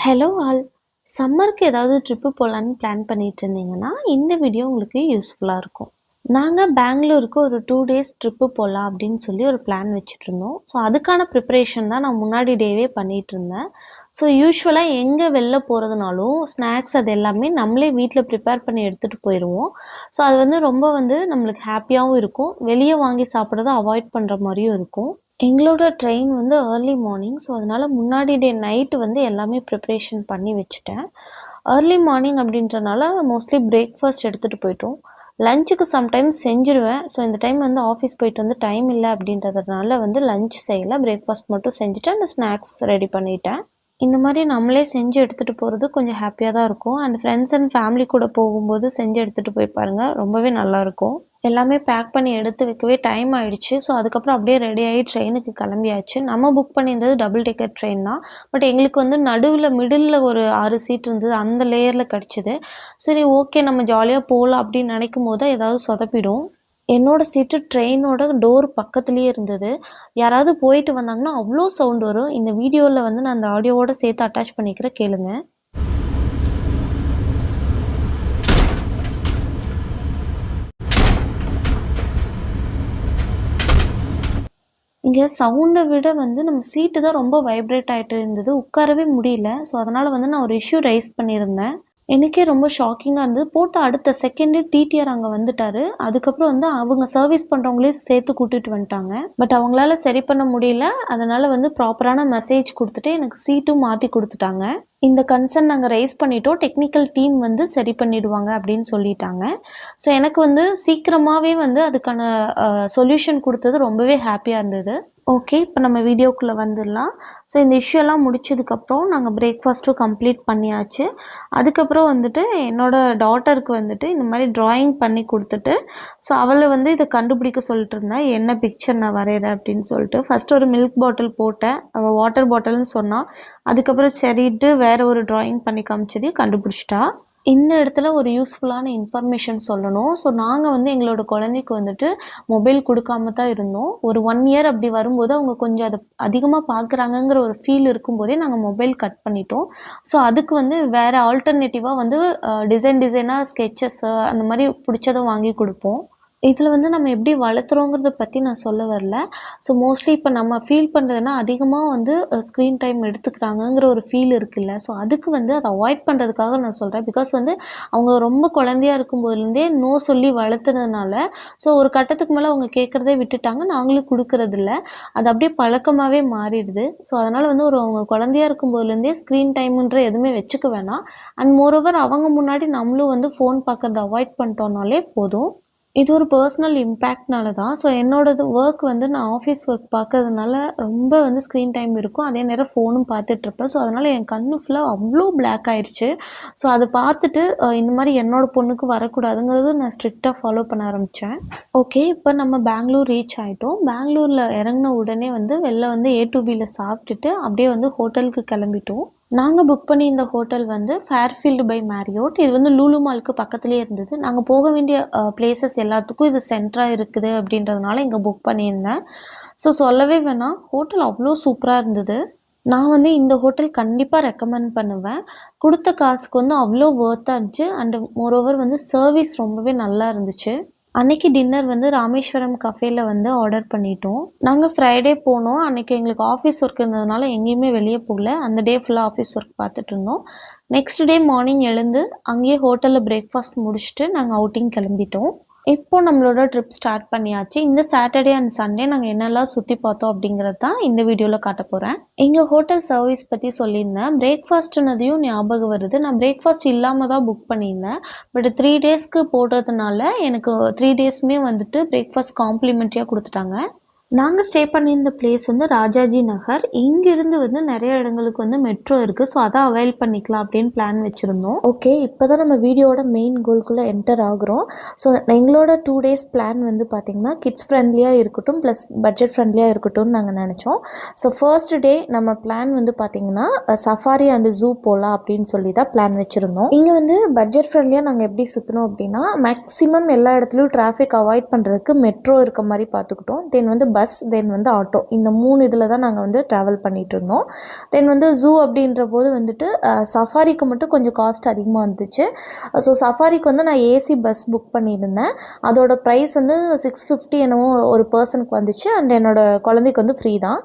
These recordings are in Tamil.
Hello all. சம்மருக்கு ஏதாவது ட்ரிப்பு போகலான்னு பிளான் பண்ணிட்டு இருந்தீங்கன்னா, இந்த வீடியோ உங்களுக்கு யூஸ்ஃபுல்லாக இருக்கும். நாங்க பெங்களூருக்கு ஒரு 2 டேஸ் ட்ரிப்பு போகலாம் அப்படின்னு சொல்லி ஒரு பிளான் வச்சுட்ருந்தோம். ஸோ அதுக்கான ப்ரிப்பரேஷன் தான் நான் முன்னாடி டேவே பண்ணிகிட்ருந்தேன். ஸோ யூசுவலா எங்கே வெளில போகிறதுனாலும் ஸ்நாக்ஸ் அது எல்லாமே நம்மளே வீட்டில் ப்ரிப்பேர் பண்ணி எடுத்துகிட்டு போயிடுவோம். ஸோ அது வந்து ரொம்ப நம்மளுக்கு ஹாப்பியாகவும் இருக்கும். வெளியே வாங்கி சாப்பிட்றத அவாய்ட் பண்ணுற மாதிரியும் இருக்கும். எங்களோட ட்ரெயின் வந்து ஏர்லி மார்னிங். ஸோ அதனால முன்னாடி டே நைட்டு எல்லாமே ப்ரிப்ரேஷன் பண்ணி வச்சுட்டேன். ஏர்லி மார்னிங் அப்படின்றனால மோஸ்ட்லி பிரேக்ஃபாஸ்ட் எடுத்துகிட்டு போயிட்டோம். லஞ்சுக்கு சம்டைம்ஸ் செஞ்சுருவேன். ஸோ இந்த டைம் ஆஃபீஸ் போயிட்டு டைம் இல்லை அப்படின்றதுனால லஞ்ச் செய்யலை, பிரேக்ஃபாஸ்ட் மட்டும் செஞ்சுட்டு அந்த ஸ்நாக்ஸ் ரெடி பண்ணிட்டேன். இந்த மாதிரி நம்மளே செஞ்சு எடுத்துகிட்டு போகிறது கொஞ்சம் ஹாப்பியாக தான் இருக்கும். அண்ட் ஃப்ரெண்ட்ஸ் அண்ட் ஃபேமிலி கூட போகும்போது செஞ்சு எடுத்துகிட்டு போய் பாருங்கள், ரொம்பவே நல்லாயிருக்கும். எல்லாமே பேக் பண்ணி எடுத்து வைக்கவே டைம் ஆகிடுச்சு. ஸோ அதுக்கப்புறம் அப்படியே ரெடி ஆகி ட்ரெயினுக்கு கிளம்பியாச்சு. நம்ம புக் பண்ணியிருந்தது டபுள் டெக்கர் ட்ரெயின் தான். பட் எங்களுக்கு நடுவில் மிடில் ஒரு 6 சீட் இருந்தது, அந்த லேயரில் கிடச்சிது. சரி, ஓகே, நம்ம ஜாலியாக போகலாம் அப்படின்னு நினைக்கும் போது தான் ஏதாவது சொதப்பிடும். என்னோட சீட்டு ட்ரெயினோட டோர் பக்கத்துலேயே இருந்தது. யாராவது போயிட்டு வந்தாங்கன்னா அவ்வளோ சவுண்ட் வரும். இந்த வீடியோவில் நான் அந்த ஆடியோவோட சேர்த்து அட்டாச் பண்ணிக்கிறேன், கேளுங்க. இங்கே சவுண்டை விட நம்ம சீட்டு தான் ரொம்ப வைப்ரேட் ஆகிட்டு இருந்தது. உட்காரவே முடியல. ஸோ அதனால் நான் ஒரு இஷ்யூ ரைஸ் பண்ணியிருந்தேன். எனக்கே ரொம்ப ஷாக்கிங்காக இருந்தது. போட்ட அடுத்த செகண்டே டிடிஆர் அங்கே வந்துட்டார். அதுக்கப்புறம் அவங்க சர்வீஸ் பண்ணுறவங்களே சேர்த்து கூட்டிகிட்டு வந்துட்டாங்க. பட் அவங்களால சரி பண்ண முடியல. அதனால் ப்ராப்பரான மெசேஜ் கொடுத்துட்டு எனக்கு சீட்டும் மாற்றி கொடுத்துட்டாங்க. இந்த கன்சர்ன் நாங்கள் ரைஸ் பண்ணிட்டோம், டெக்னிக்கல் டீம் சரி பண்ணிடுவாங்க அப்படின்னு சொல்லிட்டாங்க. ஸோ எனக்கு சீக்கிரமாகவே அதுக்கான சொல்யூஷன் கொடுத்தது ரொம்பவே ஹாப்பியாக இருந்தது. ஓகே, இப்போ நம்ம வீடியோக்குள்ளே வந்துடலாம். ஸோ இந்த இஷ்யூலாம் முடிச்சதுக்கப்புறம் நாங்கள் பிரேக்ஃபாஸ்ட்டும் கம்ப்ளீட் பண்ணியாச்சு. அதுக்கப்புறம் என்னோடய டாட்டருக்கு இந்த மாதிரி ட்ராயிங் பண்ணி கொடுத்துட்டு, ஸோ அவளை இதை கண்டுபிடிக்க சொல்லிட்டு இருந்தேன், என்ன பிக்சர் நான் வரைகிறேன் அப்படின்னு சொல்லிட்டு. ஃபஸ்ட்டு ஒரு மில்க் பாட்டில் போட்டேன், அவள் வாட்டர் பாட்டில்னு சொன்னாள். அதுக்கப்புறம் சரிட்டு வேறு ஒரு ட்ராயிங் பண்ணி காமிச்சதையும் கண்டுபிடிச்சிட்டா. இந்த இடத்துல ஒரு யூஸ்ஃபுல்லான இன்ஃபர்மேஷன் சொல்லணும். ஸோ நாங்கள் எங்களோட குழந்தைக்கு மொபைல் கொடுக்காம தான் இருந்தோம். ஒரு 1 இயர் அப்படி வரும்போது அவங்க கொஞ்சம் அதை அதிகமாக பார்க்குறாங்கங்கிற ஒரு ஃபீல் இருக்கும்போதே நாங்கள் மொபைல் கட் பண்ணிட்டோம். ஸோ அதுக்கு வேறு ஆல்டர்னேட்டிவாக டிசைனாக ஸ்கெச்சஸ்ஸு அந்த மாதிரி பிடிச்சதை வாங்கி கொடுப்போம். இதில் நம்ம எப்படி வளர்த்துறோங்கிறத பற்றி நான் சொல்ல வரல. ஸோ மோஸ்ட்லி இப்போ நம்ம ஃபீல் பண்ணுறதுனா அதிகமாக ஸ்க்ரீன் டைம் எடுத்துக்கிறாங்கங்கிற ஒரு ஃபீல் இருக்குல்ல. ஸோ அதுக்கு அதை அவாய்ட் பண்ணுறதுக்காக நான் சொல்கிறேன். பிகாஸ் அவங்க ரொம்ப குழந்தையா இருக்கும்போதுலேருந்தே நோ சொல்லி வளர்த்துனதுனால, ஸோ ஒரு கட்டத்துக்கு மேலே அவங்க கேட்குறதே விட்டுட்டாங்க, நாங்களும் கொடுக்குறதில்ல. அது அப்படியே பழக்கமாகவே மாறிடுது. ஸோ அதனால் அவங்க குழந்தையா இருக்கும்போதுலேருந்தே ஸ்க்ரீன் டைமுன்ற எதுவுமே வச்சுக்க வேணாம். அண்ட் மோரோவர் அவங்க முன்னாடி நம்மளும் ஃபோன் பார்க்குறத அவாய்ட் பண்ணிட்டோம்னாலே போதும். இது ஒரு பர்சனல் இம்பேக்ட்னால தான். ஸோ என்னோடது ஒர்க் நான் ஆஃபீஸ் ஒர்க் பார்க்கறதுனால ரொம்ப ஸ்க்ரீன் டைம் இருக்கும். அதே நேரம் ஃபோனும் பார்த்துட்ருப்பேன். ஸோ அதனால் என் கண்ணு ஃபுல்லாக அவ்வளோ பிளாக் ஆயிடுச்சு. ஸோ அதை பார்த்துட்டு இந்த மாதிரி என்னோடய பொண்ணுக்கு வரக்கூடாதுங்கிறது நான் ஸ்ட்ரிக்டாக ஃபாலோ பண்ண ஆரம்பித்தேன். ஓகே, இப்போ நம்ம பெங்களூர் ரீச் ஆகிட்டோம். பெங்களூரில் இறங்கின உடனே வெளில ஏ டு பியில் சாப்பிட்டுட்டு அப்படியே ஹோட்டலுக்கு கிளம்பிட்டோம். நாங்கள் புக் பண்ணியிருந்த ஹோட்டல் ஃபேர்ஃபீல்டு பை மேரியோட். இது லூலு மாலுக்கு பக்கத்துலேயே இருந்தது. நாங்கள் போக வேண்டிய பிளேசஸ் எல்லாத்துக்கும் இது சென்டராக இருக்குது அப்படின்றதுனால இங்கே புக் பண்ணியிருந்தேன். ஸோ சொல்லவே வேணாம், ஹோட்டல் அவ்வளோ சூப்பராக இருந்தது. நான் இந்த ஹோட்டல் கண்டிப்பாக ரெக்கமெண்ட் பண்ணுவேன். கொடுத்த காசுக்கு அவ்வளோ ஒர்த்தாக இருந்துச்சு. அண்டு மோரோவர் சர்வீஸ் ரொம்பவே நல்லா இருந்துச்சு. அன்னைக்கு டின்னர் ராமேஸ்வரம் கஃபேல ஆர்டர் பண்ணிட்டோம். நாங்கள் ஃப்ரைடே போனோம். அன்னைக்கு எங்களுக்கு ஆஃபீஸ் ஒர்க் இருந்ததுனால எங்கேயுமே வெளியே போகல. அந்த டே ஃபுல்லாக ஆஃபீஸ் ஒர்க் பார்த்துட்டு இருந்தோம். நெக்ஸ்ட் டே மார்னிங் எழுந்து அங்கேயே ஹோட்டலில் பிரேக்ஃபாஸ்ட் முடிச்சுட்டு நாங்கள் அவுட்டிங் கிளம்பிட்டோம். இப்போ நம்மளோட ட்ரிப் ஸ்டார்ட் பண்ணியாச்சு. இந்த சாட்டர்டே அண்ட் சண்டே நாங்கள் என்னெல்லாம் சுற்றி பார்த்தோம் அப்படிங்கிறது தான் இந்த வீடியோவில் காட்ட போகிறேன். எங்கள் ஹோட்டல் சர்வீஸ் பற்றி சொல்லியிருந்தேன். பிரேக்ஃபாஸ்ட்னதையும் ஞாபகம் வருது. நான் பிரேக்ஃபாஸ்ட் இல்லாமல் தான் புக் பண்ணியிருந்தேன். பட் 3 டேஸ்க்கு போடுறதுனால எனக்கு 3 டேஸுமே பிரேக்ஃபாஸ்ட் காம்ப்ளிமெண்ட்ரியாக கொடுத்துட்டாங்க. நாங்கள் ஸ்டே பண்ணியிருந்த பிளேஸ் ராஜாஜி நகர். இங்கிருந்து நிறைய இடங்களுக்கு மெட்ரோ இருக்குது. ஸோ அதை அவைல் பண்ணிக்கலாம் அப்படின்னு பிளான் வச்சுருந்தோம். ஓகே, இப்போ தான் நம்ம வீடியோட மெயின் கோல்குள்ளே என்டர் ஆகுறோம். ஸோ எங்களோட 2 டேஸ் பிளான் பார்த்திங்கன்னா கிட்ஸ் ஃப்ரெண்ட்லியாக இருக்கட்டும், ப்ளஸ் பட்ஜெட் ஃப்ரெண்ட்லியாக இருக்கட்டும்னு நாங்கள் நினச்சோம். ஸோ ஃபர்ஸ்ட் டே நம்ம பிளான் பார்த்திங்கன்னா சஃபாரி அண்ட் ஜூ போகலாம் அப்படின்னு சொல்லி தான் பிளான் வச்சுருந்தோம். இங்கே பட்ஜெட் ஃப்ரெண்ட்லியாக நாங்கள் எப்படி சுற்றினோம் அப்படின்னா, மேக்ஸிமம் எல்லா இடத்துலையும் டிராஃபிக் அவாய்ட் பண்ணுறதுக்கு மெட்ரோ இருக்க மாதிரி பார்த்துக்கிட்டோம். தென் பஸ் தென் வந்து ஆட்டோ, இந்த 3 இதில் தான் நாங்கள் வந்து ட்ராவல் பண்ணிகிட்டு இருந்தோம். தென் வந்து ஜூ அப்படின்ற போது வந்துட்டு சஃபாரிக்கு மட்டும் கொஞ்சம் காஸ்ட் அதிகமாக வந்துச்சு. ஸோ சஃபாரிக்கு வந்து நான் ஏசி பஸ் புக் பண்ணியிருந்தேன். அதோட ப்ரைஸ் வந்து 650 என்னவோ ஒரு பர்சனுக்கு வந்துச்சு. அண்ட் என்னோடய குழந்தைக்கு வந்து ஃப்ரீ தான்.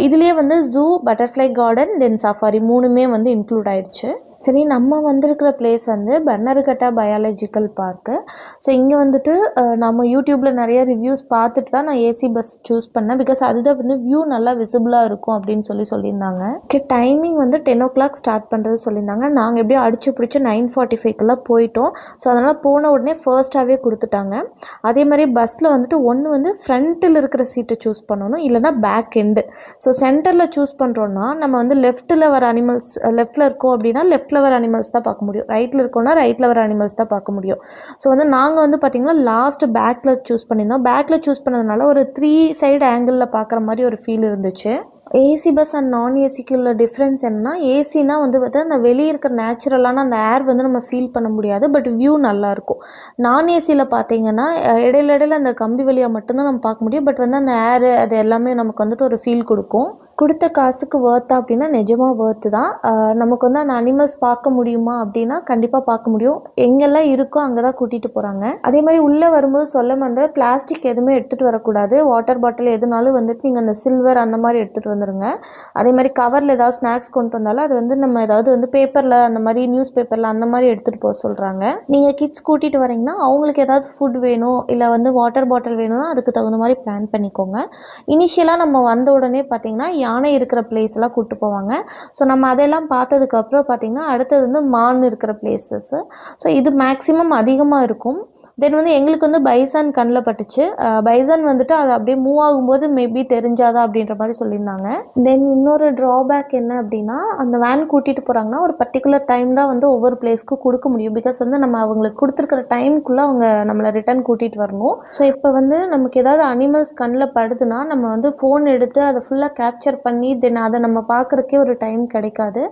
இதுலேயே வந்து ஜூ, பட்டர்ஃப்ளை கார்டன், தென் சஃபாரி 3மே வந்து இன்க்ளூட் ஆயிடுச்சு. சரி, நம்ம வந்திருக்கிற பிளேஸ் வந்து பன்னருகட்டா பயாலஜிக்கல் பார்க்கு. ஸோ இங்கே வந்துட்டு நம்ம யூடியூப்பில் நிறைய ரிவ்யூஸ் பார்த்துட்டு தான் நான் ஏசி பஸ் சூஸ் பண்ணேன். பிகாஸ் அதுதான் வந்து வியூ நல்லா விசிபிளாக இருக்கும் அப்படின்னு சொல்லியிருந்தாங்க. டைமிங் வந்து 10 o'clock ஸ்டார்ட் பண்ணுறது சொல்லியிருந்தாங்க. நாங்கள் எப்படியோ அடிச்சு பிடிச்சி 9:45 போயிட்டோம். ஸோ அதனால் போன உடனே ஃபர்ஸ்ட்டாகவே கொடுத்துட்டாங்க. அதே மாதிரி பஸ்ஸில் வந்துட்டு ஒன்று வந்து ஃப்ரண்ட்டில் இருக்கிற சீட்டை சூஸ் பண்ணணும், இல்லைனா பேக் எண்டு. ஸோ சென்டரில் சூஸ் பண்ணுறோன்னா நம்ம வந்து லெஃப்ட்டில் வர அனிமல்ஸ், லெஃப்ட்டில் இருக்கோம் அப்படின்னா லெஃப்ட்டில் வர அனிமல்ஸ் தான் பார்க்க முடியும், ரைட்டில் இருக்கோன்னா ரைட்டில் வர அனிமல்ஸ் தான் பார்க்க முடியும். ஸோ வந்து நாங்கள் வந்து பார்த்திங்கன்னா லாஸ்ட் பேக்கில் சூஸ் பண்ணியிருந்தோம். பேக்கில் சூஸ் பண்ணதுனால ஒரு 3 சைடு ஆங்கிளில் பார்க்குற மாதிரி ஒரு ஃபீல் இருந்துச்சு. ஏசி பஸ் அண்ட் நான் ஏசிக்கு உள்ள டிஃப்ரென்ஸ் என்னன்னா, ஏசினா வந்து பார்த்தா அந்த வெளியே இருக்கிற நேச்சுரலான அந்த ஏர் வந்து நம்ம ஃபீல் பண்ண முடியாது, பட் வியூ நல்லாயிருக்கும். நான் ஏசியில் பார்த்தீங்கன்னா இடையில அந்த கம்பி வழியாக மட்டும்தான் நம்ம பார்க்க முடியும், பட் வந்து அந்த ஏர் அது எல்லாமே நமக்கு வந்துட்டு ஒரு ஃபீல் கொடுக்கும். கொடுத்த காசுக்கு ஒர்த்தா அப்படின்னா நிஜமாக ஒர்த்து தான். நமக்கு வந்து அந்த அனிமல்ஸ் பார்க்க முடியுமா அப்படின்னா கண்டிப்பாக பார்க்க முடியும். எங்கெல்லாம் இருக்கோ அங்கே தான் கூட்டிகிட்டு போகிறாங்க. அதே மாதிரி உள்ளே வரும்போது சொல்ல வந்து பிளாஸ்டிக் எதுவுமே எடுத்துகிட்டு வரக்கூடாது. வாட்டர் பாட்டில் எதுனாலும் வந்துட்டு நீங்கள் அந்த சில்வர் அந்த மாதிரி எடுத்துகிட்டு வந்துடுங்க. அதே மாதிரி கவரில் ஏதாவது ஸ்நாக்ஸ் கொண்டு வந்தாலும் அது வந்து நம்ம ஏதாவது வந்து பேப்பரில் அந்த மாதிரி நியூஸ் பேப்பரில் அந்த மாதிரி எடுத்துகிட்டு போக சொல்கிறாங்க. நீங்கள் கிட்ஸ் கூட்டிகிட்டு வரீங்கன்னா அவங்களுக்கு ஏதாவது ஃபுட் வேணும் இல்லை வந்து வாட்டர் பாட்டில் வேணும்னா அதுக்கு தகுந்த மாதிரி பிளான் பண்ணிக்கோங்க. இனிஷியலாக நம்ம வந்த உடனே பார்த்தீங்கன்னா யானை இருக்கிற பிளேஸ் எல்லாம் கூப்பிட்டு போவாங்க. ஸோ நம்ம அதெல்லாம் பார்த்ததுக்கப்புறம் பார்த்திங்கன்னா அடுத்தது வந்து மான் இருக்கிற பிளேசஸ்ஸு. ஸோ இது மேக்ஸிமம் அதிகமாக இருக்கும். தென் வந்து எங்களுக்கு வந்து பைசான் கண்ணில் பட்டுச்சு. பைசான் வந்துட்டு அது அப்படியே மூவ் ஆகும்போது மேபி தெரிஞ்சாதா அப்படின்ற மாதிரி சொல்லியிருந்தாங்க. தென் இன்னொரு ட்ராபேக் என்ன அப்படின்னா, அந்த வேன் கூட்டிகிட்டு போகிறாங்கன்னா ஒரு பர்டிகுலர் டைம் தான் வந்து ஒவ்வொரு பிளேஸ்க்கு கொடுக்க முடியும். பிகாஸ் வந்து நம்ம அவங்களுக்கு கொடுத்துருக்கிற டைமுக்குள்ளே அவங்க நம்மளை ரிட்டர்ன் கூட்டிகிட்டு வரணும். ஸோ இப்போ வந்து நமக்கு ஏதாவது அனிமல்ஸ் கண்ணில் படுதுன்னா நம்ம வந்து ஃபோன் எடுத்து அதை ஃபுல்லாக கேப்சர் பண்ணி தென் அதை நம்ம பார்க்குறக்கே ஒரு டைம் கிடைக்காது.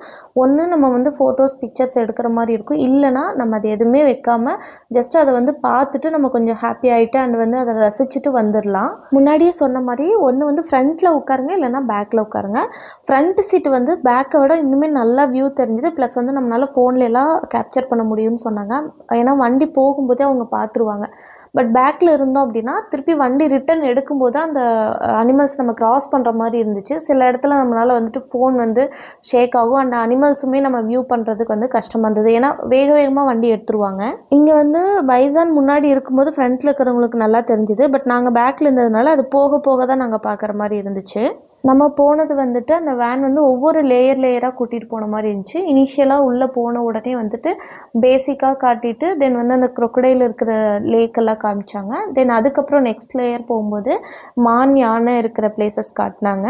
ஒன்று நம்ம வந்து ஃபோட்டோஸ் பிக்சர்ஸ் எடுக்கிற மாதிரி இருக்கும், இல்லைனா நம்ம அது எதுவுமே வைக்காமல் ஜஸ்ட் அதை வந்து பார்த்துட்டு நம்ம கொஞ்சம் ஹாப்பி ஆகிட்டு அண்ட் வந்து அதை ரசிச்சுட்டு வந்துடலாம். முன்னாடியே சொன்ன மாதிரி ஒன்று வந்து ஃப்ரண்ட்டில் உட்காருங்க, இல்லைனா பேக்கில் உட்காருங்க. ஃப்ரண்ட் சீட்டு வந்து பேக்கை விட இன்னுமே நல்லா வியூ தெரிஞ்சுது. ப்ளஸ் வந்து நம்மளால் ஃபோனில் எல்லாம் கேப்சர் பண்ண முடியும்னு சொன்னாங்க. ஏன்னா வண்டி போகும்போதே அவங்க பார்த்துருவாங்க. பட் பேக்கில் இருந்தோம் அப்படின்னா திருப்பி வண்டி ரிட்டன் எடுக்கும்போது அந்த அனிமல்ஸ் நம்ம கிராஸ் பண்ணுற மாதிரி இருந்துச்சு. சில இடத்துல நம்மளால் வந்துட்டு ஃபோன் வந்து ஷேக் ஆகும் அண்ட் அனிமல்ஸுமே நம்ம வியூ பண்ணுறதுக்கு வந்து கஷ்டமாக இருந்தது. ஏன்னா வேகமாக வண்டி எடுத்துருவாங்க. இங்கே வந்து பைசான் முன்னாடி இருக்கும்போது ஃப்ரண்ட்டில் இருக்கிறவங்களுக்கு நல்லா தெரிஞ்சுது. பட் நாங்கள் பேக்கில் இருந்ததுனால அது போக போக தான் நாங்கள் பார்க்குற மாதிரி இருந்துச்சு. நம்ம போனது வந்துட்டு அந்த வேன் வந்து ஒவ்வொரு லேயராக கூட்டிகிட்டு போன மாதிரி இருந்துச்சு. இனிஷியலாக உள்ளே போன உடனே வந்துட்டு பேசிக்காக காட்டிட்டு தென் வந்து அந்த க்ரொக்கடையில் இருக்கிற லேக்கெல்லாம் காமிச்சாங்க. தென் அதுக்கப்புறம் நெக்ஸ்ட் லேயர் போகும்போது மான், யானை இருக்கிற பிளேசஸ் காட்டினாங்க.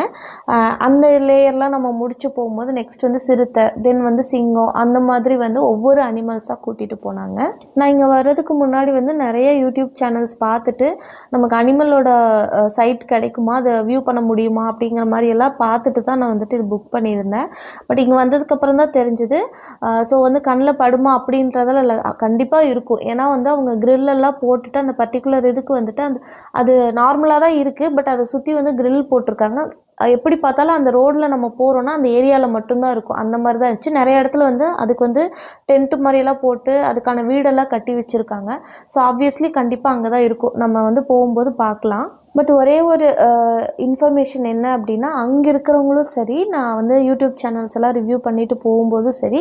அந்த லேயர்லாம் நம்ம முடிச்சு போகும்போது நெக்ஸ்ட் வந்து சிறுத்தை, தென் வந்து சிங்கம், அந்த மாதிரி வந்து ஒவ்வொரு அனிமல்ஸாக கூட்டிகிட்டு போனாங்க. நான் இங்கே வர்றதுக்கு முன்னாடி வந்து நிறைய யூடியூப் சேனல்ஸ் பார்த்துட்டு நமக்கு அனிமலோட சைட் கிடைக்குமா, அதை வியூ பண்ண முடியுமா அப்படிங்கிற மாதிரி எல்லாம் பார்த்துட்டு தான் நான் வந்துட்டு இது புக் பண்ணியிருந்தேன். பட் இங்கே வந்ததுக்கப்புறம் தான் தெரிஞ்சுது. ஸோ வந்து கண்ணில் படுமா அப்படின்றதெல்லாம் இல்லை, கண்டிப்பாக இருக்கும். ஏன்னா வந்து அவங்க கிரில்லெல்லாம் போட்டுட்டு அந்த பர்டிகுலர் இதுக்கு வந்துட்டு அது நார்மலாக தான் இருக்குது. பட் அதை சுற்றி வந்து கிரில் போட்டிருக்காங்க. எப்படி பார்த்தாலும் அந்த ரோடில் நம்ம போகிறோன்னா அந்த ஏரியாவில் மட்டும்தான் இருக்கும். அந்த மாதிரி தான் இருந்துச்சு. நிறைய இடத்துல வந்து அதுக்கு வந்து டென்ட்டு மாதிரியெல்லாம் போட்டு அதுக்கான வீடெல்லாம் கட்டி வச்சுருக்காங்க. ஸோ ஆப்வியஸ்லி கண்டிப்பாக அங்கே தான் இருக்கும். நம்ம வந்து போகும்போது பார்க்கலாம். பட் ஒரே ஒரு இன்ஃபர்மேஷன் என்ன அப்படின்னா, அங்கே இருக்கிறவங்களும் சரி, நான் வந்து யூடியூப் சேனல்ஸ் எல்லாம் ரிவ்யூ பண்ணிவிட்டு போகும்போதும் சரி,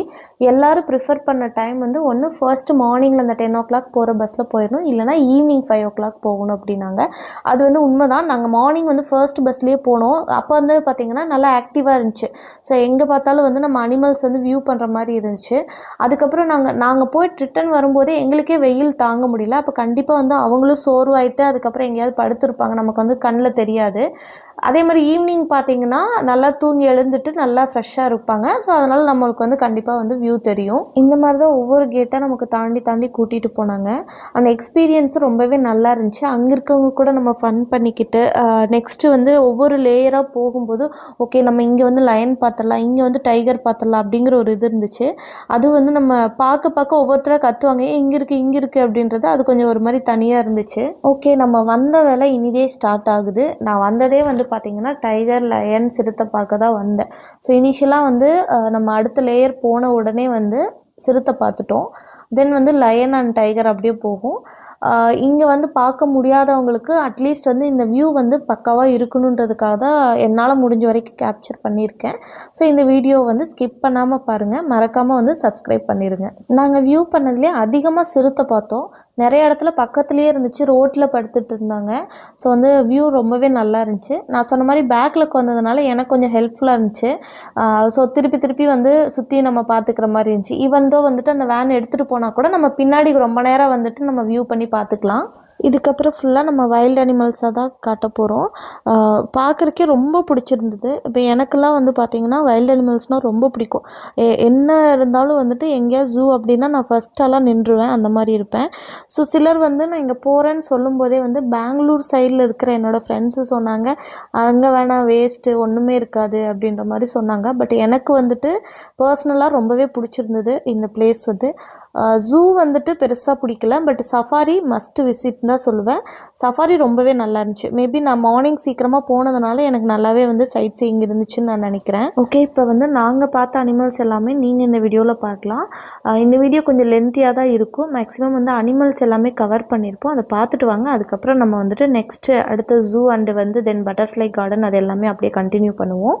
எல்லோரும் ப்ரிஃபர் பண்ண டைம் வந்து ஒன்று ஃபர்ஸ்ட்டு மார்னிங்கில் அந்த 10 o'clock போகிற பஸ்ஸில் போயிடணும், இல்லைனா ஈவினிங் 5 o'clock போகணும் அப்படின்னாங்க. அது வந்து உண்மை தான். நாங்கள் மார்னிங் வந்து ஃபர்ஸ்ட் பஸ்லேயே போனோம். அப்போ வந்து பார்த்திங்கன்னா நல்லா ஆக்டிவாக இருந்துச்சு. ஸோ எங்கே பார்த்தாலும் வந்து நம்ம அனிமல்ஸ் வந்து வியூ பண்ணுற மாதிரி இருந்துச்சு. அதுக்கப்புறம் நாங்கள் போயிட்டு ரிட்டன் வரும்போதே எங்களுக்கே வெயில் தாங்க முடியல. அப்போ கண்டிப்பாக வந்து அவங்களும் சோர்வாயிட்டு அதுக்கப்புறம் எங்கேயாவது படுத்துருப்பாங்க, நமக்கு வந்து கண்ணில் தெரியாது. அதே மாதிரி ஈவினிங் பார்த்திங்கன்னா நல்லா தூங்கி எழுந்துட்டு நல்லா ஃப்ரெஷ்ஷாக இருப்பாங்க. ஸோ அதனால் நம்மளுக்கு வந்து கண்டிப்பாக வந்து வியூ தெரியும். இந்த மாதிரி தான் ஒவ்வொரு கேட்டாக நமக்கு தாண்டி கூட்டிகிட்டு போனாங்க. அந்த எக்ஸ்பீரியன்ஸும் ரொம்பவே நல்லா இருந்துச்சு. அங்கே இருக்கவங்க கூட நம்ம ஃபன் பண்ணிக்கிட்டு நெக்ஸ்ட்டு வந்து ஒவ்வொரு லேயராக போகும்போது ஓகே நம்ம இங்கே வந்து லயன் பார்த்துடலாம், இங்கே வந்து டைகர் பார்த்துடலாம் அப்படிங்கிற ஒரு இது இருந்துச்சு. அது வந்து நம்ம பார்க்க பார்க்க ஒவ்வொருத்தராக கத்துவாங்க, இங்கே இருக்குது இங்கே இருக்குது அப்படின்றது. அது கொஞ்சம் ஒரு மாதிரி தனியாக இருந்துச்சு. ஓகே நம்ம வந்த வேலை இனிதே ஸ்டார்ட் ஆகுது. நான் வந்ததே வந்து பார்த்திங்கன்னா டைகர், லயன், சிறுத்தை பார்க்க தான் வந்தேன். ஸோ இனிஷியலாக வந்து நம்ம அடுத்த லேயர் போன உடனே வந்து சிறுத்தை பார்த்துட்டோம். தென் வந்து லயன் அண்ட் டைகர் அப்படியே போகும். இங்கே வந்து பார்க்க முடியாதவங்களுக்கு அட்லீஸ்ட் வந்து இந்த வியூ வந்து பக்காவாக இருக்கணுன்றதுக்காக தான் என்னால் முடிஞ்ச வரைக்கும் கேப்சர் பண்ணியிருக்கேன். ஸோ இந்த வீடியோ வந்து ஸ்கிப் பண்ணாமல் பாருங்கள், மறக்காமல் வந்து சப்ஸ்கிரைப் பண்ணிடுங்க. நாங்கள் வியூ பண்ணதுலேயே அதிகமாக சிறுத்தை பார்த்தோம். நிறைய இடத்துல பக்கத்துலேயே இருந்துச்சு, ரோட்டில் படுத்துட்டு இருந்தாங்க. ஸோ வந்து வியூ ரொம்பவே நல்லா இருந்துச்சு. நான் சொன்ன மாதிரி பேக்கில் வந்ததுனால எனக்கு கொஞ்சம் ஹெல்ப்ஃபுல்லாக இருந்துச்சு. ஸோ திருப்பி திருப்பி வந்து சுற்றி நம்ம பார்த்துக்கிற மாதிரி இருந்துச்சு. ஈவன் தோ வந்துட்டு அந்த வேன் எடுத்துகிட்டு போனால் கூட நம்ம பின்னாடி ரொம்ப நேரம் வந்துட்டு நம்ம வியூ பண்ணி பார்த்துக்கலாம். இதுக்கப்புறம் ஃபுல்லாக நம்ம வைல்டு அனிமல்ஸாக தான் காட்ட போகிறோம். பார்க்குறக்கே ரொம்ப பிடிச்சிருந்தது. இப்போ எனக்கெல்லாம் வந்து பார்த்திங்கன்னா வைல்டு அனிமல்ஸ்னால் ரொம்ப பிடிக்கும். என்ன இருந்தாலும் வந்துட்டு எங்கேயாவது ஜூ அப்படின்னா நான் ஃபஸ்ட்டெல்லாம் நின்றுவேன், அந்த மாதிரி இருப்பேன். ஸோ சிலர் வந்து நான் இங்கே போகிறேன்னு சொல்லும்போதே வந்து பெங்களூர் சைடில் இருக்கிற என்னோடய ஃப்ரெண்ட்ஸு சொன்னாங்க, அங்கே வேணாம் வேஸ்ட்டு ஒன்றுமே இருக்காது அப்படின்ற மாதிரி சொன்னாங்க. பட் எனக்கு வந்துட்டு பர்சனலாக ரொம்பவே பிடிச்சிருந்தது இந்த பிளேஸ். வந்து ஜூ வந்துட்டு பெருசாக பிடிக்கல, பட் சஃபாரி மஸ்ட் விசிட் தான் சொல்லுவேன். சஃபாரி ரொம்பவே நல்லா இருந்துச்சு. மேபி நான் மார்னிங் சீக்கிரமாக போனதுனால எனக்கு நல்லாவே வந்து சைட் சீயிங் இருந்துச்சுன்னு நான் நினைக்கிறேன். ஓகே இப்போ வந்து நாங்கள் பார்த்த அனிமல்ஸ் எல்லாமே நீங்கள் இந்த வீடியோவில் பார்க்கலாம். இந்த வீடியோ கொஞ்சம் லென்த்தியாக தான் இருக்கும். மேக்ஸிமம் வந்து அனிமல்ஸ் எல்லாமே கவர் பண்ணியிருப்போம். அதை பார்த்துட்டு வாங்க. அதுக்கப்புறம் நம்ம வந்துட்டு நெக்ஸ்ட்டு அடுத்த ஜூ அண்டு வந்து தென் பட்டர்ஃப்ளை கார்டன் அது எல்லாமே அப்படியே கண்டினியூ பண்ணுவோம்.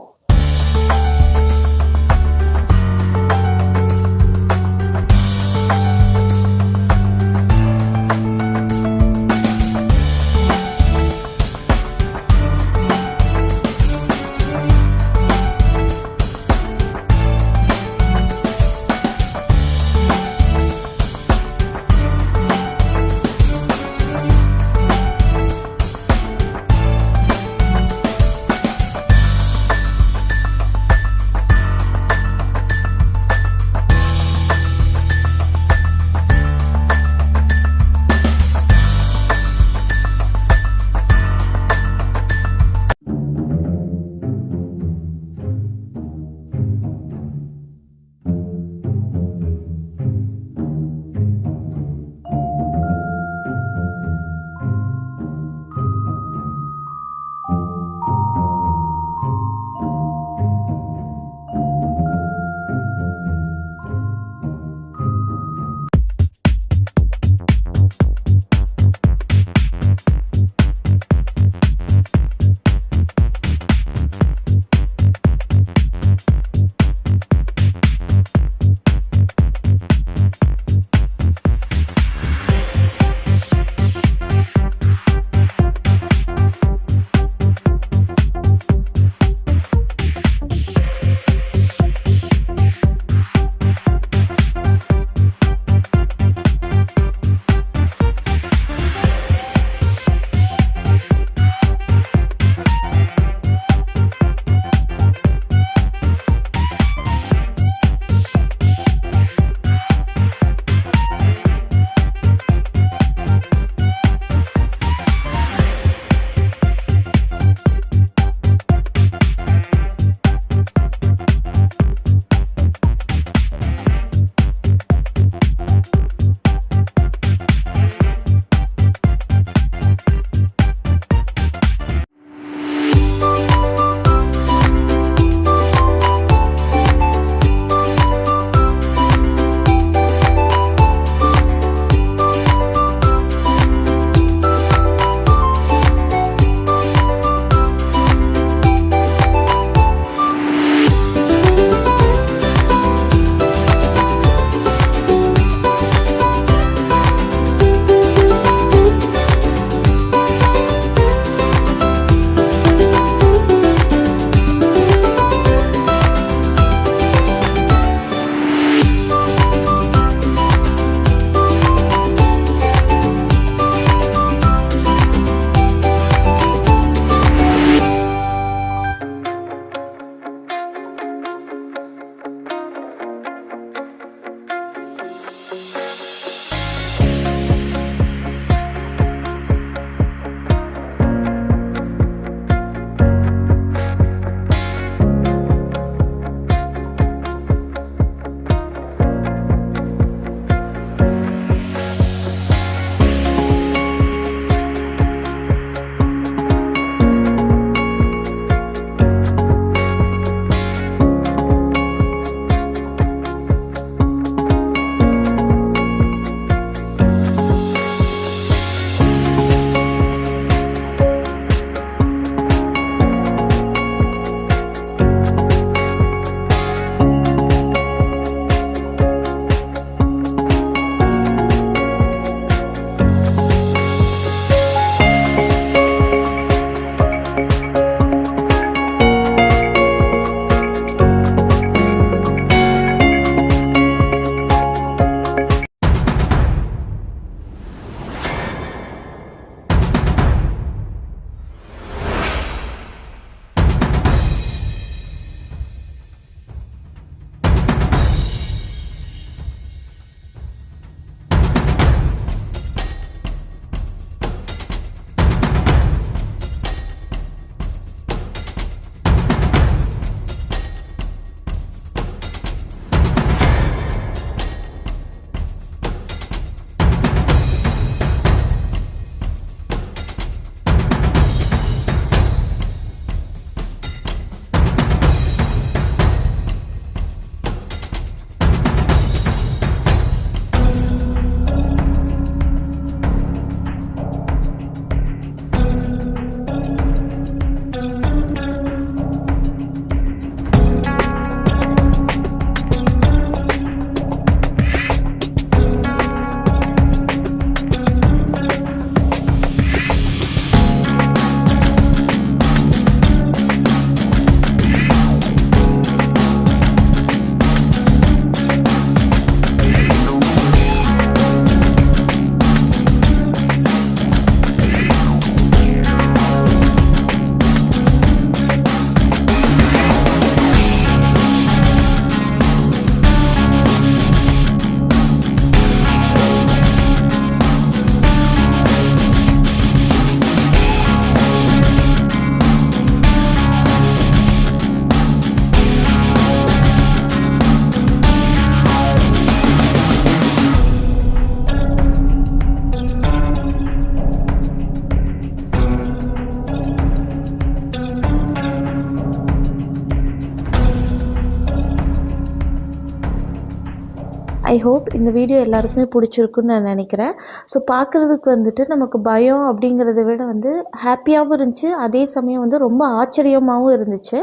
ஐ ஹோப் இந்த வீடியோ எல்லாருக்குமே பிடிச்சிருக்குன்னு நான் நினைக்கிறேன். ஸோ பார்க்குறதுக்கு வந்துட்டு நமக்கு பயம் அப்படிங்கிறத விட வந்து ஹாப்பியாகவும் இருந்துச்சு, அதே சமயம் வந்து ரொம்ப ஆச்சரியமாகவும் இருந்துச்சு.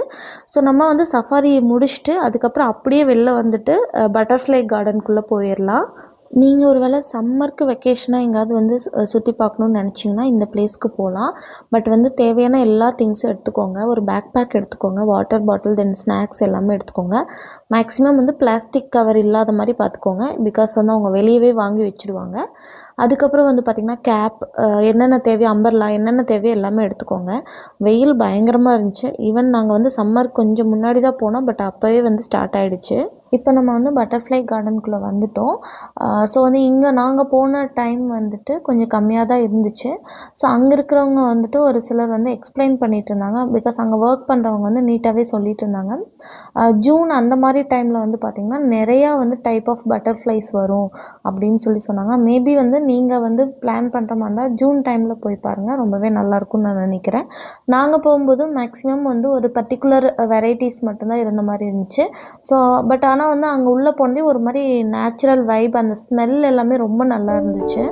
ஸோ நம்ம வந்து சஃபாரி முடிச்சுட்டு அதுக்கப்புறம் அப்படியே வெளில வந்துட்டு பட்டர்ஃப்ளை கார்டனுக்குள்ளே போயிடலாம். நீங்கள் ஒரு வேளை சம்மருக்கு வெக்கேஷனாக எங்கேயாவது வந்து சுற்றி பார்க்கணுன்னு நினச்சிங்கன்னா இந்த பிளேஸ்க்கு போகலாம். பட் வந்து தேவையான எல்லா திங்ஸும் எடுத்துக்கோங்க. ஒரு பேக் பேக் எடுத்துக்கோங்க, வாட்டர் பாட்டில், தென் ஸ்நாக்ஸ் எல்லாமே எடுத்துக்கோங்க. மேக்ஸிமம் வந்து பிளாஸ்டிக் கவர் இல்லாத மாதிரி பார்த்துக்கோங்க. பிகாஸ் வந்து அவங்க வெளியவே வாங்கி வச்சுருவாங்க. அதுக்கப்புறம் வந்து பார்த்திங்கன்னா கேப், என்னென்ன தேவையோ அம்பர்லா, என்னென்ன தேவையோ எல்லாமே எடுத்துக்கோங்க. வெயில் பயங்கரமாக இருந்துச்சு. ஈவன் நாங்கள் வந்து சம்மர் கொஞ்சம் முன்னாடி தான் போனோம், பட் அப்போவே வந்து ஸ்டார்ட் ஆகிடுச்சு. இப்போ நம்ம வந்து பட்டர்ஃப்ளை கார்டனுக்குள்ளே வந்துட்டோம். ஸோ வந்து இங்கே நாங்கள் போன டைம் வந்துட்டு கொஞ்சம் கம்மியாக தான் இருந்துச்சு. ஸோ அங்கே இருக்கிறவங்க வந்துட்டு ஒரு சிலர் வந்து எக்ஸ்பிளைன் பண்ணிகிட்டு இருந்தாங்க. பிகாஸ் அங்கே ஒர்க் பண்ணுறவங்க வந்து நீட்டாகவே சொல்லிகிட்டு இருந்தாங்க. ஜூன் அந்த மாதிரி டைமில் வந்து பார்த்திங்கன்னா நிறையா வந்து டைப் ஆஃப் பட்டர்ஃப்ளைஸ் வரும் அப்படின்னு சொன்னாங்க. மேபி வந்து நீங்கள் வந்து பிளான் பண்ணுற மாதிரி இருந்தால் ஜூன் டைமில் போய் பாருங்கள், ரொம்பவே நல்லாயிருக்கும்னு நான் நினைக்கிறேன். நாங்கள் போகும்போது மேக்ஸிமம் வந்து ஒரு பர்டிகுலர் வெரைட்டிஸ் மட்டும்தான் இருந்த மாதிரி இருந்துச்சு. ஸோ பட் ஆனால் வந்து அங்கே உள்ளே போனதே ஒரு மாதிரி நேச்சுரல் வைப், அந்த ஸ்மெல் எல்லாமே ரொம்ப நல்லா இருந்துச்சு.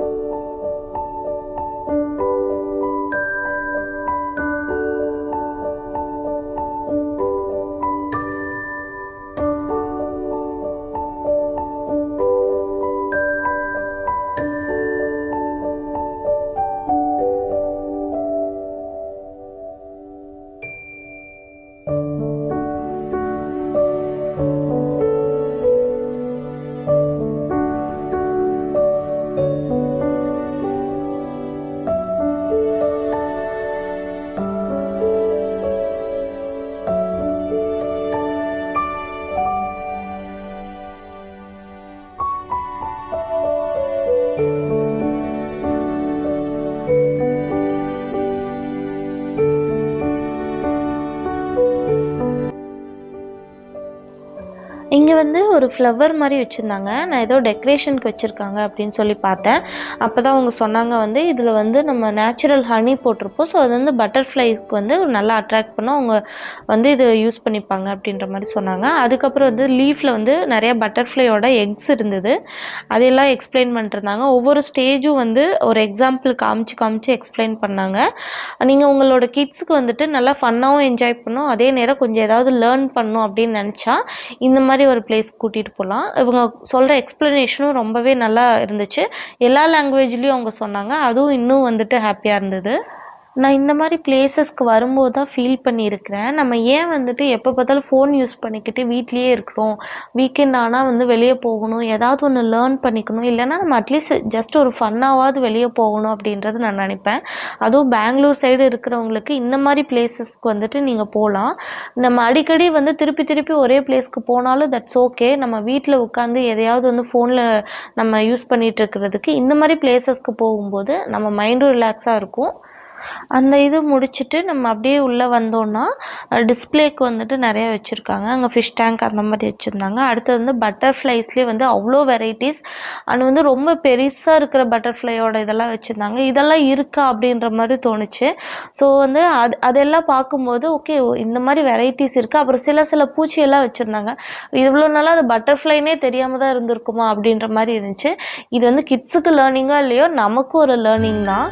இங்கே வந்து ஒரு ஃப்ளவர் மாதிரி வச்சுருந்தாங்க. நான் ஏதோ டெக்கரேஷனுக்கு வச்சுருக்காங்க அப்படின்னு சொல்லி பார்த்தேன். அப்போ தான் அவங்க சொன்னாங்க வந்து இதில் வந்து நம்ம நேச்சுரல் ஹனி போட்டிருப்போம். ஸோ அது வந்து பட்டர்ஃப்ளைக்கு வந்து நல்லா அட்ராக்ட் பண்ண அவங்க வந்து இது யூஸ் பண்ணிப்பாங்க அப்படின்ற மாதிரி சொன்னாங்க. அதுக்கப்புறம் வந்து லீஃபில் வந்து நிறையா பட்டர்ஃப்ளையோட எக்ஸ் இருந்தது, அதையெல்லாம் எக்ஸ்பிளைன் பண்ணிட்டுருந்தாங்க. ஒவ்வொரு ஸ்டேஜும் வந்து ஒரு எக்ஸாம்பிள் காமிச்சு எக்ஸ்பிளைன் பண்ணாங்க. நீங்கள் உங்களோட கிட்ஸுக்கு வந்துட்டு நல்லா ஃபன்னாகவும் என்ஜாய் பண்ணணும், அதே நேரம் கொஞ்சம் ஏதாவது லேர்ன் பண்ணணும் அப்படின்னு நினச்சா இந்த மாதிரி ஒரு பிளேஸ் கூட்டிகிட்டு போகலாம். இவங்க சொல்கிற எக்ஸ்ப்ளனேஷனும் ரொம்பவே நல்லா இருந்துச்சு. எல்லா லாங்குவேஜ்லேயும் அவங்க சொன்னாங்க. அதுவும் இன்னும் வந்துட்டு ஹாப்பியாக இருந்தது. நான் இந்த மாதிரி பிளேஸஸ்க்கு வரும்போது தான் ஃபீல் பண்ணியிருக்கிறேன், நம்ம ஏன் வந்துட்டு எப்போ பார்த்தாலும் ஃபோன் யூஸ் பண்ணிக்கிட்டு வீட்லேயே இருக்கிறோம். வீக்கெண்ட் ஆனால் வந்து வெளியே போகணும், ஏதாவது ஒன்று லேர்ன் பண்ணிக்கணும், இல்லைனா நம்ம அட்லீஸ்ட் ஜஸ்ட் ஒரு ஃபன்னாவது வெளியே போகணும் அப்படின்றது நான் நினைப்பேன். அதுவும் பெங்களூர் சைடு இருக்கிறவங்களுக்கு இந்த மாதிரி பிளேஸஸ்க்கு வந்துட்டு நீங்கள் போகலாம். நம்ம அடிக்கடி வந்து திருப்பி ஒரே பிளேஸ்க்கு போனாலும் தட்ஸ் ஓகே. நம்ம வீட்டில் உட்காந்து எதையாவது வந்து ஃபோனில் நம்ம யூஸ் பண்ணிகிட்டு இருக்கிறதுக்கு இந்த மாதிரி பிளேஸஸ்க்கு போகும்போது நம்ம மைண்டும் ரிலாக்ஸாக இருக்கும். அந்த இது முடிச்சுட்டு நம்ம அப்படியே உள்ளே வந்தோன்னா டிஸ்பிளேக்கு வந்துட்டு நிறையா வச்சுருக்காங்க. அங்கே ஃபிஷ் டேங்க் அந்த மாதிரி வச்சுருந்தாங்க. அடுத்தது வந்து பட்டர்ஃப்ளைஸ்லேயே வந்து அவ்வளோ வெரைட்டிஸ், அது வந்து ரொம்ப பெருசாக இருக்கிற பட்டர்ஃப்ளையோட இதெல்லாம் வச்சுருந்தாங்க. இதெல்லாம் இருக்கா அப்படின்ற மாதிரி தோணுச்சு. ஸோ வந்து அதெல்லாம் பார்க்கும்போது ஓகே, இந்த மாதிரி வெரைட்டிஸ் இருக்குது. அப்புறம் சில பூச்சியெல்லாம் வச்சுருந்தாங்க. இவ்வளோ நாளாக அது பட்டர்ஃப்ளைனே தெரியாமல் தான் இருந்திருக்குமா அப்படின்ற மாதிரி இருந்துச்சு. இது வந்து கிட்ஸுக்கு லேர்னிங்காக இல்லையோ, நமக்கும் ஒரு லேர்னிங் தான்.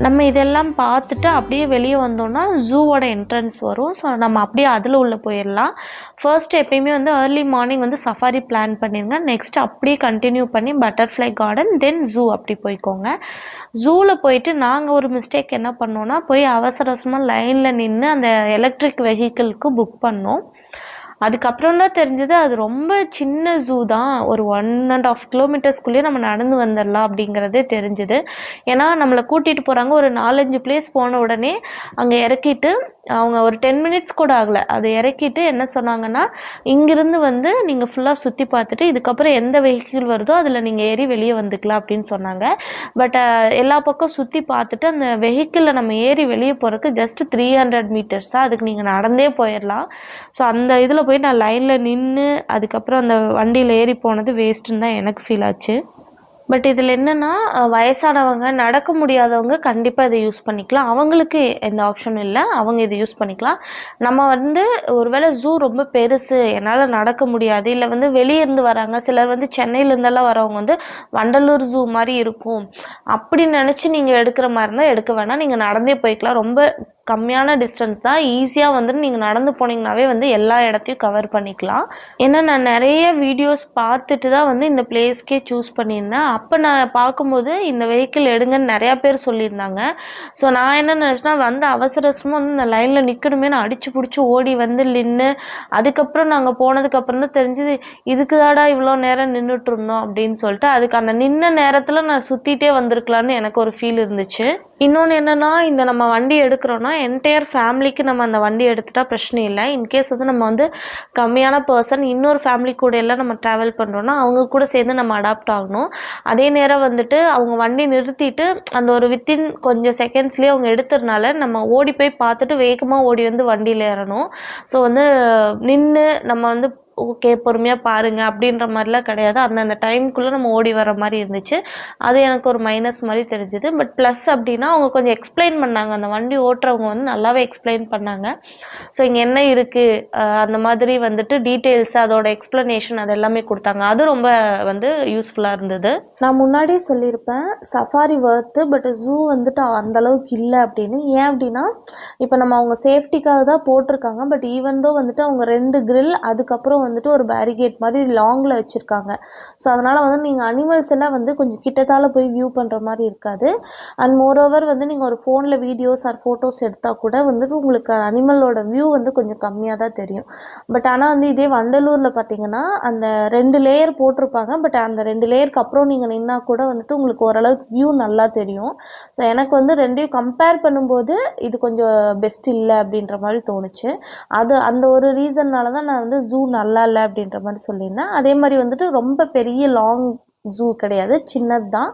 நம்ம இதெல்லாம் பார்த்துட்டு அப்படியே வெளியே வந்தோம்னா ஜூவோட என்ட்ரன்ஸ் வரும். ஸோ நம்ம அப்படியே அதில் உள்ளே போயிடலாம். ஃபர்ஸ்ட் எப்பயுமே வந்து ஏர்லி மார்னிங் வந்து சஃபாரி பிளான் பண்ணிடுங்க. நெக்ஸ்ட் அப்படியே கண்டினியூ பண்ணி பட்டர்ஃப்ளை கார்டன் தென் ஜூ அப்படி போய்க்கோங்க. ஜூவில் போயிட்டு நாங்கள் ஒரு மிஸ்டேக் என்ன பண்ணோன்னா, போய் அவசர அவசரமாக லைனில் நின்று அந்த எலக்ட்ரிக் வெஹிக்கிளுக்கு புக் பண்ணோம். அதுக்கப்புறம் தான் தெரிஞ்சது அது ரொம்ப சின்ன ஜூ தான். ஒரு 1.5 கிலோமீட்டர்ஸ்குள்ளேயே நம்ம நடந்து வந்துடலாம் அப்படிங்கிறதே தெரிஞ்சுது. ஏன்னா நம்மளை கூட்டிகிட்டு போகிறாங்க. ஒரு 4-5 பிளேஸ் போன உடனே அங்கே இறக்கிட்டு அவங்க ஒரு 10 மினிட்ஸ் கூட ஆகலை. அதை இறக்கிட்டு என்ன சொன்னாங்கன்னா, இங்கிருந்து வந்து நீங்கள் ஃபுல்லாக சுற்றி பார்த்துட்டு இதுக்கப்புறம் எந்த வெஹிக்கிள் வருதோ அதில் நீங்கள் ஏறி வெளியே வந்துக்கலாம் அப்படின்னு சொன்னாங்க. பட் எல்லா பக்கம் சுற்றி பார்த்துட்டு அந்த வெஹிக்கிளில் நம்ம ஏறி வெளியே போகிறதுக்கு ஜஸ்ட் 300 மீட்டர்ஸ் தான். அதுக்கு நீங்கள் நடந்தே போயிடலாம். ஸோ அந்த இதில் போய் நான் லைனில் நின்று அதுக்கப்புறம் அந்த வண்டியில் ஏறி போனது வேஸ்ட்டுன்னு தான் எனக்கு ஃபீல் ஆச்சு. பட் இதில் என்னென்னா, வயசானவங்க நடக்க முடியாதவங்க கண்டிப்பாக இதை யூஸ் பண்ணிக்கலாம். அவங்களுக்கு எந்த ஆப்ஷனும் இல்லை, அவங்க இதை யூஸ் பண்ணிக்கலாம். நம்ம வந்து ஒருவேளை ஜூ ரொம்ப பெருசு, என்னால் நடக்க முடியாது, இல்லை வந்து வெளியே இருந்து வராங்க, சிலர் வந்து சென்னையிலேருந்தெல்லாம் வரவங்க வந்து வண்டலூர் ஜூ மாதிரி இருக்கும் அப்படின்னு நினச்சி நீங்கள் எடுக்கிற மாதிரி இருந்தால் எடுக்க வேணாம். நீங்கள் நடந்தே போய்க்கலாம். ரொம்ப கம்மியான டிஸ்டன்ஸ் தான். ஈஸியாக வந்துட்டு நீங்கள் நடந்து போனீங்கன்னாவே வந்து எல்லா இடத்தையும் கவர் பண்ணிக்கலாம். ஏன்னா நான் நிறைய வீடியோஸ் பார்த்துட்டு தான் வந்து இந்த பிளேஸ்க்கே சூஸ் பண்ணியிருந்தேன். அப்போ நான் பார்க்கும்போது இந்த வெஹிக்கிள் எடுங்கன்னு நிறையா பேர் சொல்லியிருந்தாங்க. ஸோ நான் என்ன நினச்சேன்னா, வந்து அவசர அவசரமாக வந்து இந்த லைனில் நிற்கணுமே நான் அடித்து பிடிச்சி ஓடி வந்து நின்று அதுக்கப்புறம் நாங்கள் போனதுக்கப்புறம் தான் தெரிஞ்சது இதுக்கு தாடா இவ்வளோ நேரம் நின்றுட்டு இருந்தோம் அப்படின்னு சொல்லிட்டு. அதுக்கு அந்த நின்ன நேரத்தில் நான் சுற்றிட்டே வந்திருக்கலான்னு எனக்கு ஒரு ஃபீல் இருந்துச்சு. இன்னொன்று என்னென்னா, இந்த நம்ம வண்டி எடுக்கிறோன்னா என்டையர் ஃபேமிலிக்கு நம்ம அந்த வண்டி எடுத்துகிட்டா பிரச்சனை இல்லை. இன்கேஸ் வந்து நம்ம வந்து கம்மியான பர்சன் இன்னொரு ஃபேமிலி கூட எல்லாம் நம்ம ட்ராவல் பண்ணுறோன்னா அவங்க கூட சேர்ந்து நம்ம அடாப்ட் ஆகணும். அதே நேரம் வந்துட்டு அவங்க வண்டி நிறுத்திட்டு அந்த ஒரு வித்தின் கொஞ்சம் செகண்ட்ஸ்லேயே அவங்க எடுத்துறதுனால நம்ம ஓடி போய் பார்த்துட்டு வேகமாக ஓடி வந்து வண்டியில் ஏறணும். ஸோ வந்து நின்று நம்ம வந்து ஓகே பொறுமையாக பாருங்கள் அப்படின்ற மாதிரிலாம் கிடையாது. அந்தந்த டைமுக்குள்ளே நம்ம ஓடி வர மாதிரி இருந்துச்சு. அது எனக்கு ஒரு மைனஸ் மாதிரி தெரிஞ்சுது. பட் ப்ளஸ் அப்படின்னா அவங்க கொஞ்சம் எக்ஸ்பிளைன் பண்ணாங்க. அந்த வண்டி ஓட்டுறவங்க வந்து நல்லாவே எக்ஸ்பிளைன் பண்ணாங்க. ஸோ இங்கே என்ன இருக்குது அந்த மாதிரி வந்துட்டு டீட்டெயில்ஸ் அதோட எக்ஸ்ப்ளனேஷன் அது எல்லாமே கொடுத்தாங்க. அது ரொம்ப வந்து யூஸ்ஃபுல்லாக இருந்தது. நான் முன்னாடியே சொல்லியிருப்பேன் சஃபாரி ஒர்த்து, பட் ஜூ வந்துட்டு அந்தளவுக்கு இல்லை அப்படின்னு. ஏன் அப்படின்னா, இப்போ நம்ம அவங்க சேஃப்டிக்காக தான் போட்டிருக்காங்க. பட் ஈவன் தோ வந்துட்டு அவங்க 2 கிரில் அதுக்கப்புறம் வந்துட்டு ஒரு பேரிகேட் மாதிரி லாங்கில் வச்சுருக்காங்க. ஸோ அதனால் வந்து நீங்கள் அனிமல்ஸ் எல்லாம் வந்து கொஞ்சம் கிட்டத்தால் போய் வியூ பண்ணுற மாதிரி இருக்காது. அண்ட் மோரோவர் வந்து நீங்கள் ஒரு ஃபோனில் வீடியோஸ் ஆர் ஃபோட்டோஸ் எடுத்தால் கூட வந்துட்டு உங்களுக்கு அனிமலோட வியூ வந்து கொஞ்சம் கம்மியாக தான் தெரியும். பட் ஆனால் வந்து இதே வண்டலூரில் பார்த்தீங்கன்னா அந்த 2 லேயர் போட்டிருப்பாங்க. பட் அந்த 2 லேயருக்கு அப்புறம் நீங்கள் நின்னா கூட வந்துட்டு உங்களுக்கு ஓரளவுக்கு வியூ நல்லா தெரியும். ஸோ எனக்கு வந்து 2யும் கம்பேர் பண்ணும்போது இது கொஞ்சம் பெஸ்ட் இல்லை அப்படின்ற மாதிரி தோணுச்சு. அது அந்த ஒரு ரீசன்னால தான் நான் வந்து ஜூ நல்லா இல்லை அப்படின்ற மாதிரி சொல்லியிருந்தேன். அதே மாதிரி வந்துட்டு ரொம்ப பெரிய லாங் ஜூ கிடையாது, சின்னது தான்.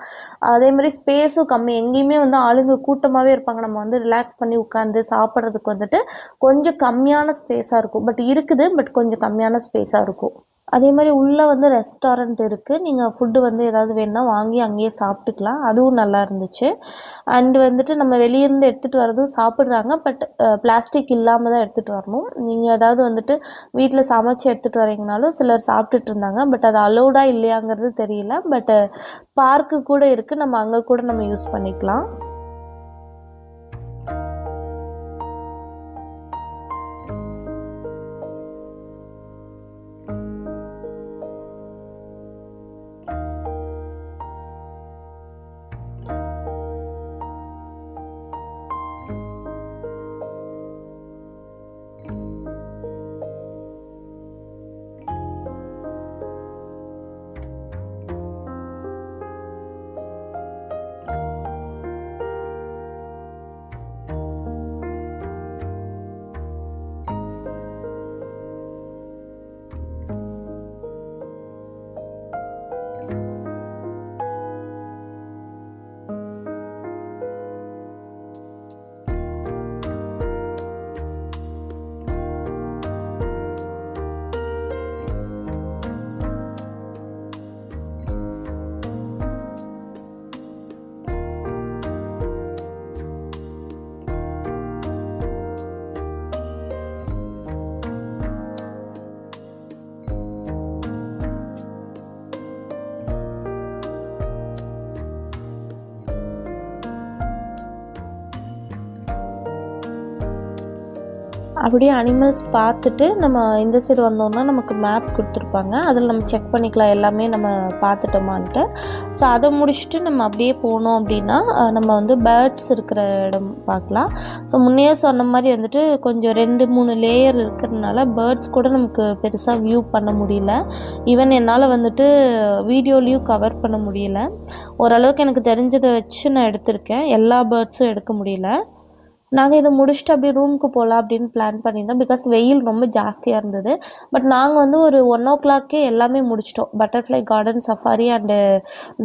அதே மாதிரி ஸ்பேஸும் கம்மி. எங்கேயுமே வந்து ஆளுங்க கூட்டமாகவே இருப்பாங்க. நம்ம வந்து ரிலாக்ஸ் பண்ணி உட்காந்து சாப்பிட்றதுக்கு வந்துட்டு கொஞ்சம் கம்மியான ஸ்பேஸாக இருக்கும். பட் இருக்குது, பட் கொஞ்சம் கம்மியான ஸ்பேஸாக இருக்கும். அதே மாதிரி உள்ளே வந்து ரெஸ்டாரண்ட் இருக்குது. நீங்கள் ஃபுட்டு வந்து ஏதாவது வேணுன்னா வாங்கி அங்கேயே சாப்பிட்டுக்கலாம். அதுவும் நல்லா இருந்துச்சு. அண்டு வந்துட்டு நம்ம வெளியிருந்து எடுத்துகிட்டு வரதும் சாப்பிட்றாங்க. பட் பிளாஸ்டிக் இல்லாமல் தான் எடுத்துகிட்டு வரணும். நீங்கள் ஏதாவது வந்துட்டு வீட்டில் சமைச்சு எடுத்துகிட்டு வரீங்கனாலும் சிலர் சாப்பிட்டுட்டு இருந்தாங்க. பட் அது அலோடா இல்லையாங்கிறது தெரியல. பட் பார்க்கு கூட இருக்குது, நம்ம அங்கே கூட நம்ம யூஸ் பண்ணிக்கலாம். அப்படியே அனிமல்ஸ் பார்த்துட்டு நம்ம இந்த சைடு வந்தோம்னா நமக்கு மேப் கொடுத்துருப்பாங்க, அதில் நம்ம செக் பண்ணிக்கலாம் எல்லாமே நம்ம பார்த்துட்டோமான்ட்டு. ஸோ அதை முடிச்சுட்டு நம்ம அப்படியே போனோம் அப்படின்னா நம்ம வந்து பேர்ட்ஸ் இருக்கிற இடம் பார்க்கலாம். ஸோ முன்னே சொன்ன மாதிரி வந்துட்டு கொஞ்சம் 2-3 லேயர் இருக்கிறதுனால பேர்ட்ஸ் கூட நமக்கு பெருசாக வியூ பண்ண முடியல. ஈவன் என்னால் வந்துட்டு வீடியோலையும் கவர் பண்ண முடியல. ஓரளவுக்கு எனக்கு தெரிஞ்சதை வச்சு நான் எடுத்திருக்கேன், எல்லா பேர்ட்ஸும் எடுக்க முடியல. நாங்கள் இதை முடிச்சுட்டு அப்படியே ரூமுக்கு போகலாம் அப்படின்னு பிளான் பண்ணியிருந்தோம். பிகாஸ் வெயில் ரொம்ப ஜாஸ்தியாக இருந்தது. பட் நாங்கள் வந்து ஒரு 1 o'clock எல்லாமே முடிச்சிட்டோம். Butterfly garden, safari and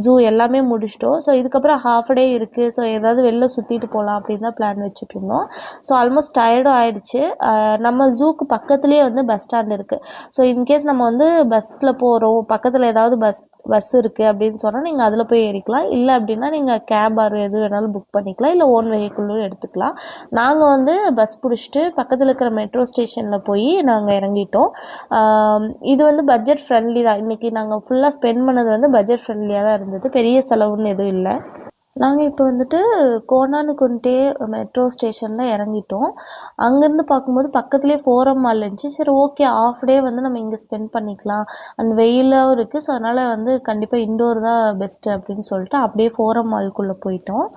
zoo எல்லாமே முடிச்சிட்டோம். ஸோ இதுக்கப்புறம் ஹாஃப் டே இருக்குது. ஸோ ஏதாவது வெளில சுற்றிட்டு போகலாம் அப்படின்னு தான் பிளான் வச்சுட்ருந்தோம். ஸோ ஆல்மோஸ்ட் டயர்டும் ஆயிடுச்சு. நம்ம ஜூக்கு பக்கத்துலேயே வந்து பஸ் ஸ்டாண்ட் இருக்குது. ஸோ இன்கேஸ் நம்ம வந்து பஸ்ஸில் போகிறோம், பக்கத்தில் ஏதாவது பஸ் இருக்குது அப்படின்னு சொன்னால் நீங்கள் அதில் போய் ஏறிக்கலாம். இல்லை அப்படின்னா நீங்கள் கேப் ஆர் எது வேணாலும் புக் பண்ணிக்கலாம், இல்லை ஓன் வெஹிக்கிளும் எடுத்துக்கலாம். நாங்கள் வந்து பஸ் பிடிச்சிட்டு பக்கத்தில் இருக்கிற மெட்ரோ ஸ்டேஷனில் போய் நாங்கள் இறங்கிட்டோம். இது வந்து பட்ஜெட் ஃப்ரெண்ட்லி தான். இன்றைக்கி நாங்கள் ஃபுல்லாக ஸ்பெண்ட் பண்ணது வந்து பட்ஜெட் ஃப்ரெண்ட்லியாக தான் இருந்தது, பெரிய செலவுன்னு எதுவும் இல்லை. நாங்கள் இப்போ வந்துட்டு கோனானுகுன்டே மெட்ரோ ஸ்டேஷனில் இறங்கிட்டோம். அங்கேருந்து பார்க்கும்போது பக்கத்துலேயே ஃபோரம் மால் இருந்துச்சு. சரி ஓகே, ஆஃப் டே வந்து நம்ம இங்கே ஸ்பெண்ட் பண்ணிக்கலாம், அண்ட் வெயிலாகவும் இருக்குது. ஸோ அதனால் வந்து கண்டிப்பாக இன்டோர் தான் பெஸ்ட்டு அப்படின்னு சொல்லிட்டு அப்படியே ஃபோரம் மால்குள்ளே போயிட்டோம்.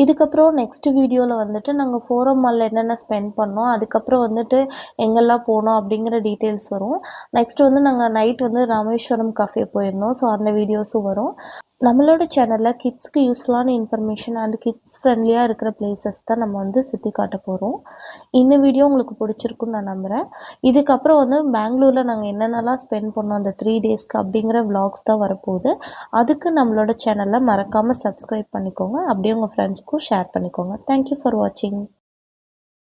இதுக்கப்புறம் நெக்ஸ்ட் வீடியோவில் வந்துட்டு நாங்கள் ஃபோரம் மாலில் என்னென்ன ஸ்பெண்ட் பண்ணோம், அதுக்கப்புறம் வந்துட்டு எங்கெல்லாம் போனோம் அப்படிங்கிற டீட்டெயில்ஸ் வரும். நெக்ஸ்ட் வந்து நாங்கள் நைட் வந்து ராமேஸ்வரம் கஃபே போயிருந்தோம். ஸோ அந்த வீடியோஸும் வரும். நம்மளோட சேனலில் கிட்ஸ்க்கு யூஸ்ஃபுல்லான இன்ஃபர்மேஷன் அண்ட் கிட்ஸ் ஃப்ரெண்ட்லியாக இருக்கிற பிளேசஸ் தான் நம்ம வந்து சுற்றி காட்ட போகிறோம். இந்த வீடியோ உங்களுக்கு பிடிச்சிருக்குன்னு நான் நம்புகிறேன். இதுக்கப்புறம் வந்து பெங்களூரில் நாங்கள் என்னென்னலாம் ஸ்பெண்ட் பண்ணோம் அந்த 3 டேஸ்க்கு அப்படிங்கிற vlogs தான் வரப்போகுது. அதுக்கு நம்மளோட சேனலில் மறக்காமல் சப்ஸ்கிரைப் பண்ணிக்கோங்க. அப்படியே உங்கள் ஃப்ரெண்ட்ஸ்க்கும் ஷேர் பண்ணிக்கோங்க. தேங்க்யூ ஃபார் வாட்சிங்.